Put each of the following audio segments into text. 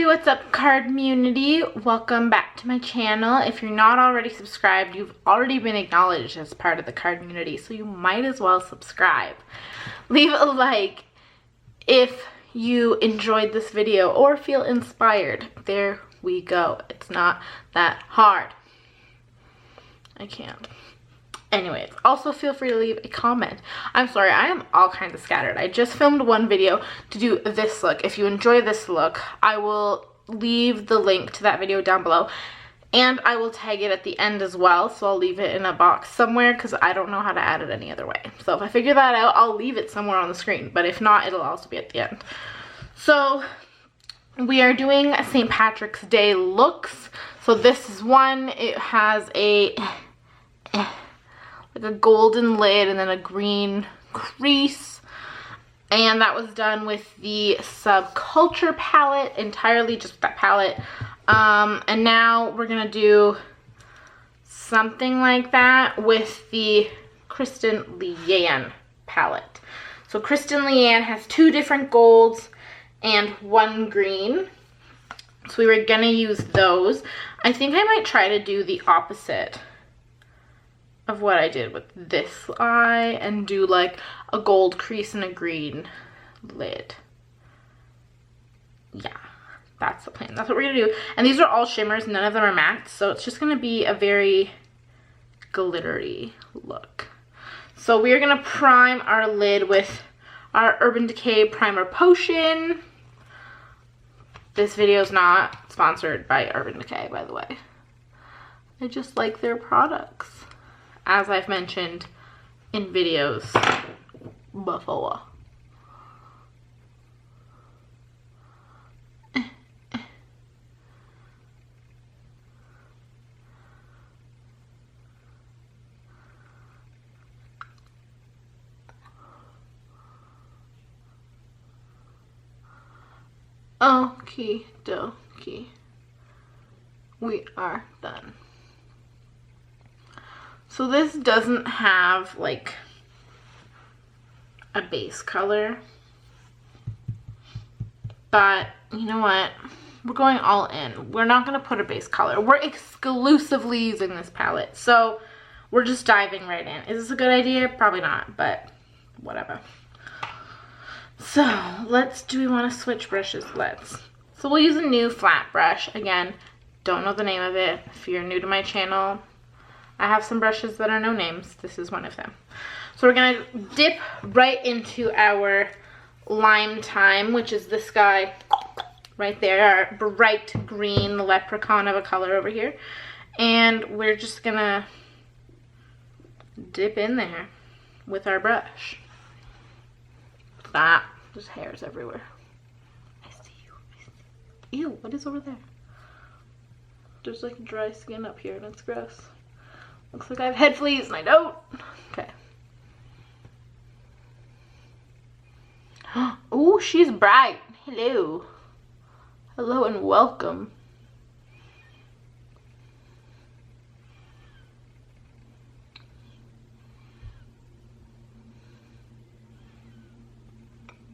what's up, Cardmunity? Welcome back to my channel. If you're not already subscribed, you've already been acknowledged as part of the Cardmunity, so you might as well subscribe. Leave a like if you enjoyed this video or feel inspired. There we go. It's not that hard. I can't. Anyways, also feel free to leave a comment. I'm sorry, I am all kinds of scattered. I just filmed one video to do this look. If you enjoy this look, I will leave the link to that video down below. And I will tag it at the end as well. So I'll leave it in a box somewhere because I don't know how to add it any other way. So if I figure that out, I'll leave it somewhere on the screen. But if not, it'll also be at the end. So we are doing St. Patrick's Day looks. So this is one. It has a golden lid and then a green crease, and that was done with the Subculture palette, entirely just that palette. And now we're gonna do something like that with the Kristen Leanne palette. So Kristen Leanne has two different golds and one green, so we were gonna use those. I think I might try to do the opposite of what I did with this eye and do like a gold crease and a green lid. Yeah, that's the plan. That's what we're gonna do. And these are all shimmers, none of them are mattes, so it's just gonna be a very glittery look. So we are gonna prime our lid with our Urban Decay Primer Potion. This video is not sponsored by Urban Decay, by the way. I just like their products, as I've mentioned in videos before. Okie dokie. We are done. So this doesn't have like a base color, but you know what? We're going all in. We're not going to put a base color. We're exclusively using this palette, so we're just diving right in. Is this a good idea? Probably not, but whatever. So do we want to switch brushes? Let's. So we'll use a new flat brush. Again, don't know the name of it. If you're new to my channel, I have some brushes that are no names. This is one of them. So we're going to dip right into our Lime Time, which is this guy right there, our bright green leprechaun of a color over here. And we're just going to dip in there with our brush. Stop. There's hairs everywhere. I see you. I see you. Ew, what is over there? There's like dry skin up here and it's gross. Looks like I have head fleas and I don't. Okay. Oh, she's bright. Hello. Hello and welcome.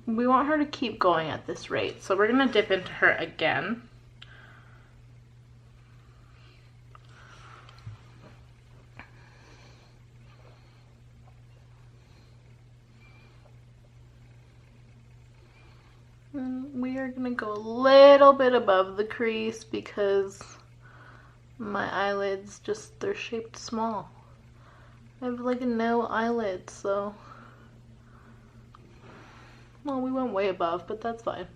We want her to keep going at this rate, so we're going to dip into her again. We are going to go a little bit above the crease because my eyelids just, they're shaped small. I have like no eyelids, so, well, we went way above, but that's fine.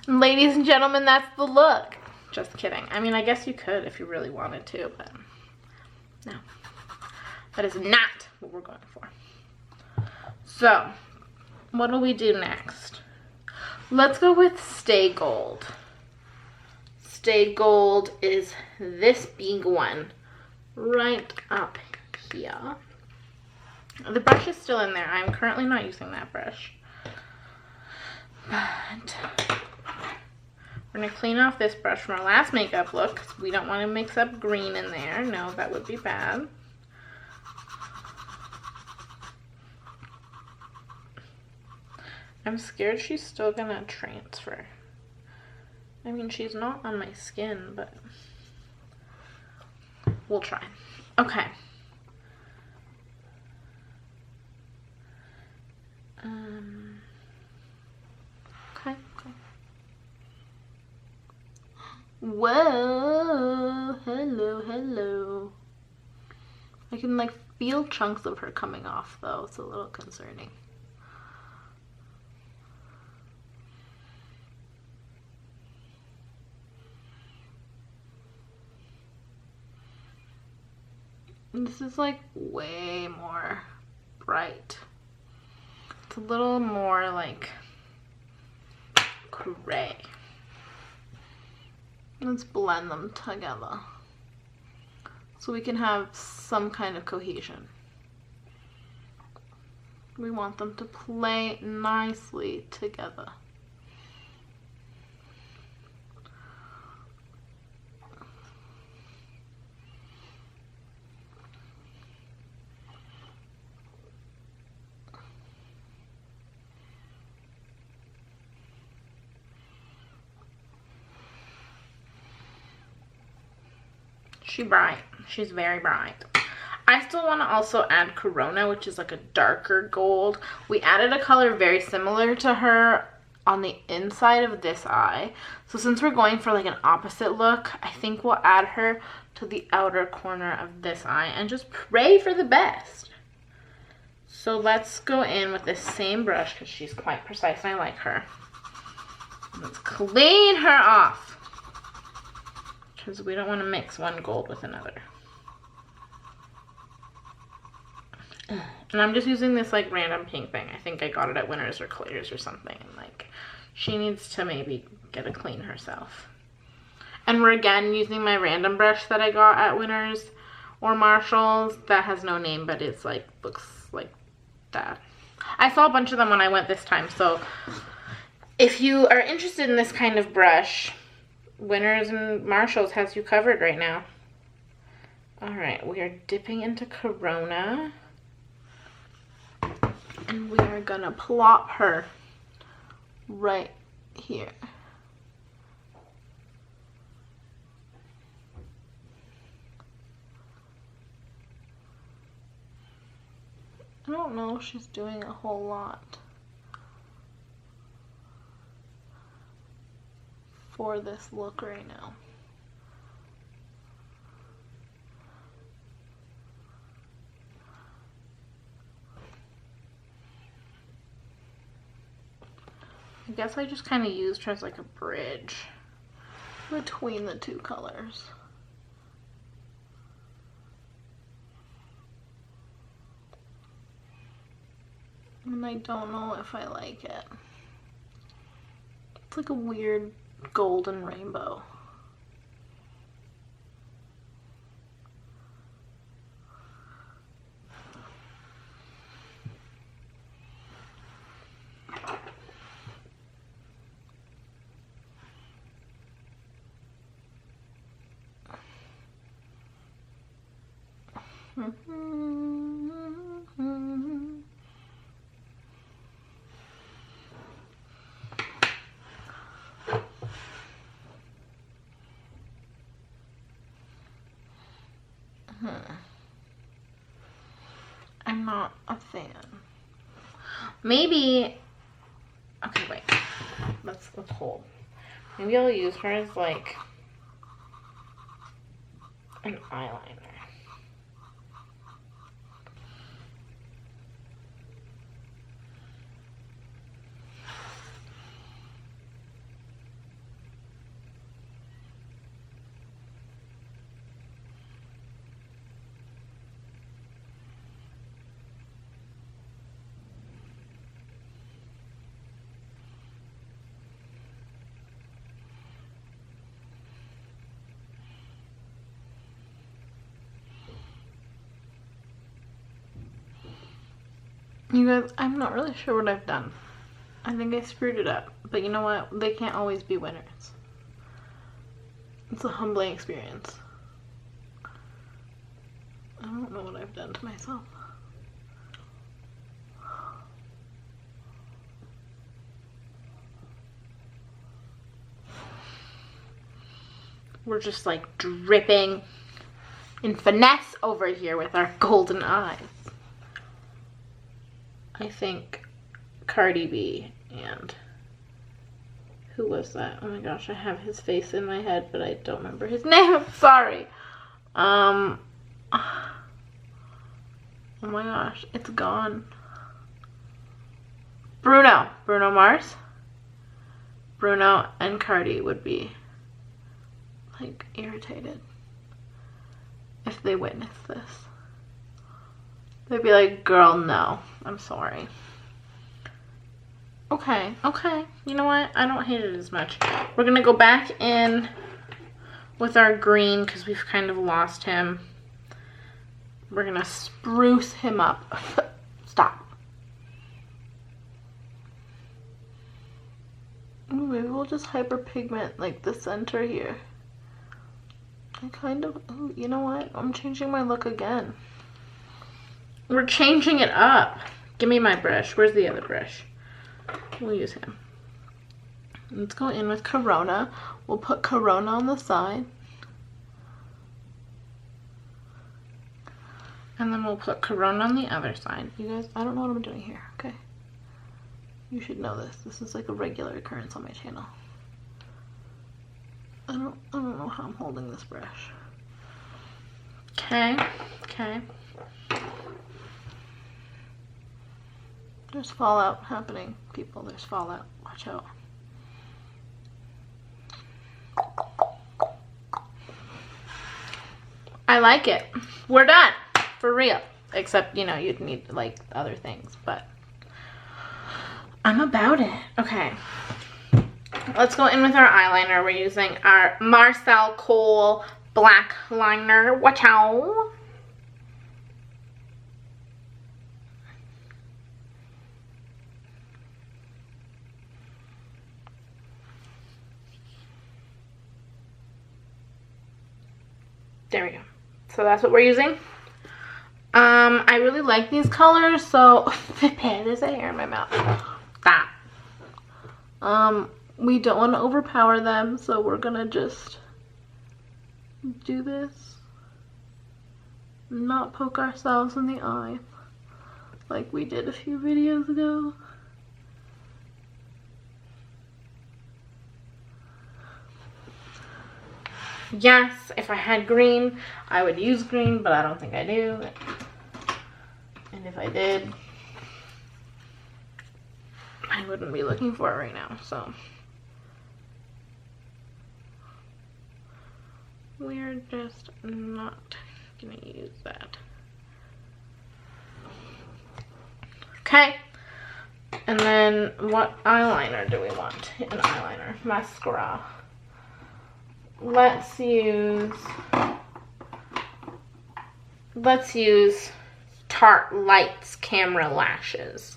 And ladies and gentlemen, that's the look. Just kidding. I mean, I guess you could if you really wanted to, but no. That is not what we're going for. So, what do we do next? Let's go with Stay Gold. Stay Gold is this big one right up here. The brush is still in there. I'm currently not using that brush. But we're going to clean off this brush from our last makeup look. We don't want to mix up green in there. No, that would be bad. I'm scared she's still gonna transfer. I mean, she's not on my skin, but we'll try. Okay. Okay. Whoa, hello. I can like feel chunks of her coming off though. It's a little concerning. This is like way more bright. It's a little more like gray. Let's blend them together so we can have some kind of cohesion. We want them to play nicely together. She's bright. She's very bright. I still want to also add Corona, which is like a darker gold. We added a color very similar to her on the inside of this eye. So since we're going for like an opposite look, I think we'll add her to the outer corner of this eye and just pray for the best. So let's go in with this same brush because she's quite precise and I like her. Let's clean her off, because we don't want to mix one gold with another. And I'm just using this like random pink thing. I think I got it at Winners or Claire's or something. And like, she needs to maybe get a clean herself. And we're again using my random brush that I got at Winners or Marshall's. That has no name, but it's like, looks like that. I saw a bunch of them when I went this time. So if you are interested in this kind of brush, Winners and Marshalls has you covered right now. Alright, we are dipping into Corona. And we are gonna plop her right here. I don't know if she's doing a whole lot for this look right now. I guess I just kind of used her as like a bridge between the two colors. And I don't know if I like it. It's like a weird golden rainbow. I'm not a fan. Maybe, okay, wait, let's hold. Maybe I'll use her as like an eyeliner. You guys, I'm not really sure what I've done. I think I screwed it up. But you know what? They can't always be winners. It's a humbling experience. I don't know what I've done to myself. We're just like dripping in finesse over here with our golden eyes. I think Cardi B and who was that? Oh my gosh, I have his face in my head, but I don't remember his name. I'm sorry. Oh my gosh, it's gone. Bruno Mars. Bruno and Cardi would be like irritated if they witnessed this. They'd be like, girl, no, I'm sorry. Okay, you know what? I don't hate it as much. We're gonna go back in with our green because we've kind of lost him. We're gonna spruce him up. Stop. Ooh, maybe we'll just hyperpigment like the center here. I kind of, ooh, you know what? I'm changing my look again. We're changing it up. Give me my brush. Where's the other brush? We'll use him. Let's go in with Corona. We'll put Corona on the side. And then we'll put Corona on the other side. You guys, I don't know what I'm doing here, okay? You should know this. This is like a regular occurrence on my channel. I don't know how I'm holding this brush. Okay. There's fallout happening, people. There's fallout. Watch out. I like it. We're done. For real. Except, you know, you'd need like other things, but I'm about it. Okay. Let's go in with our eyeliner. We're using our Marcel Kohl black liner. Watch out. There we go. So that's what we're using. I really like these colors, so there's a hair in my mouth. Stop. We don't want to overpower them, so we're gonna just do this. Not poke ourselves in the eye like we did a few videos ago. Yes, if I had green, I would use green, but I don't think I do. And if I did, I wouldn't be looking for it right now, so. We're just not gonna use that. Okay. And then what eyeliner do we want? An eyeliner. Mascara. Let's use Tarte Lights Camera Lashes.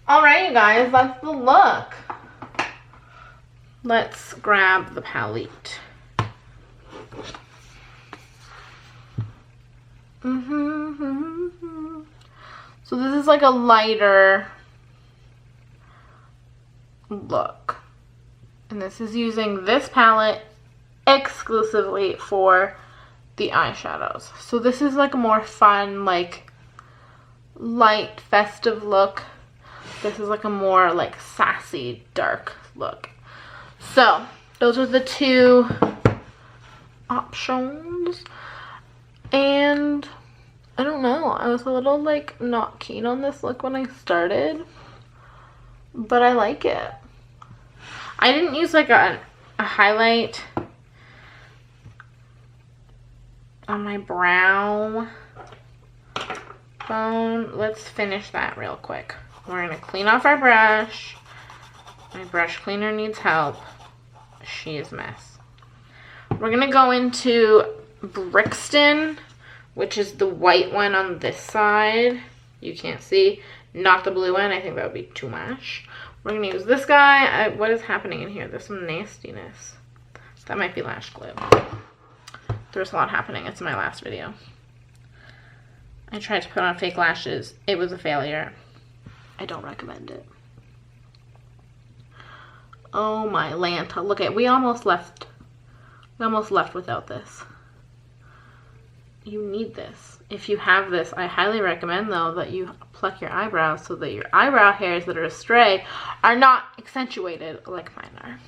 Alright, you guys, that's the look. Let's grab the palette. So this is like a lighter look. And this is using this palette exclusively for the eyeshadows. So this is like a more fun, like light, festive look. This is like a more like sassy, dark look. So those are the two options. And I don't know, I was a little like not keen on this look when I started, but I like it. I didn't use like a highlight on my brow bone. Let's finish that real quick. We're going to clean off our brush. My brush cleaner needs help. She is a mess. We're going to go into Brixton, which is the white one on this side. You can't see. Not the blue one. I think that would be too much. We're going to use this guy. What is happening in here? There's some nastiness. That might be lash glue. There's a lot happening. It's my last video. I tried to put on fake lashes. It was a failure. I don't recommend it. Oh my Lanta. Look at, we almost left without this. You need this. If you have this, I highly recommend though that you pluck your eyebrows so that your eyebrow hairs that are astray are not accentuated like mine are.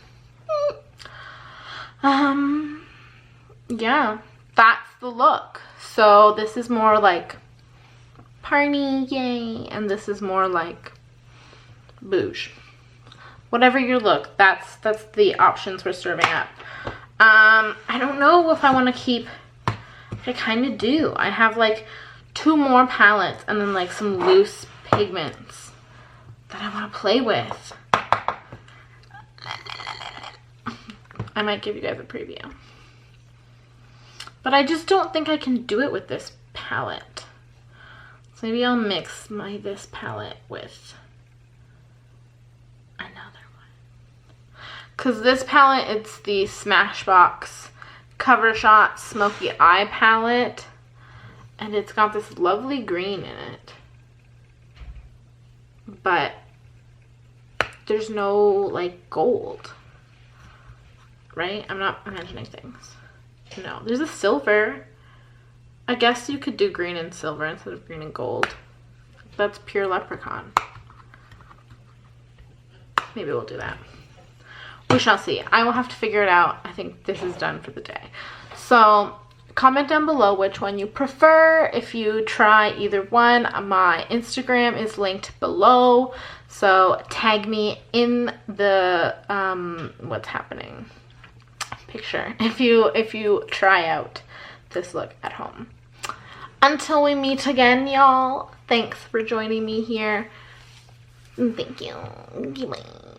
Yeah, that's the look. So this is more like party, yay, and this is more like bouge. Whatever your look, that's the options we're serving up. I don't know if I want to keep, I kind of do. I have like 2 more palettes and then like some loose pigments that I want to play with. I might give you guys a preview. But I just don't think I can do it with this palette. So maybe I'll mix this palette with another one. Because this palette, it's the Smashbox Cover Shot Smoky Eye palette. And it's got this lovely green in it. But there's no, like, gold. Right? I'm not imagining things. No, there's a silver. I guess you could do green and silver instead of green and gold. That's pure leprechaun. Maybe we'll do that. We shall see. I will have to figure it out. I think this is done for the day. So comment down below which one you prefer. If you try either one, my Instagram is linked below. So tag me in the what's happening picture if you try out this look at home. Until we meet again, y'all, thanks for joining me here. Thank you. Bye.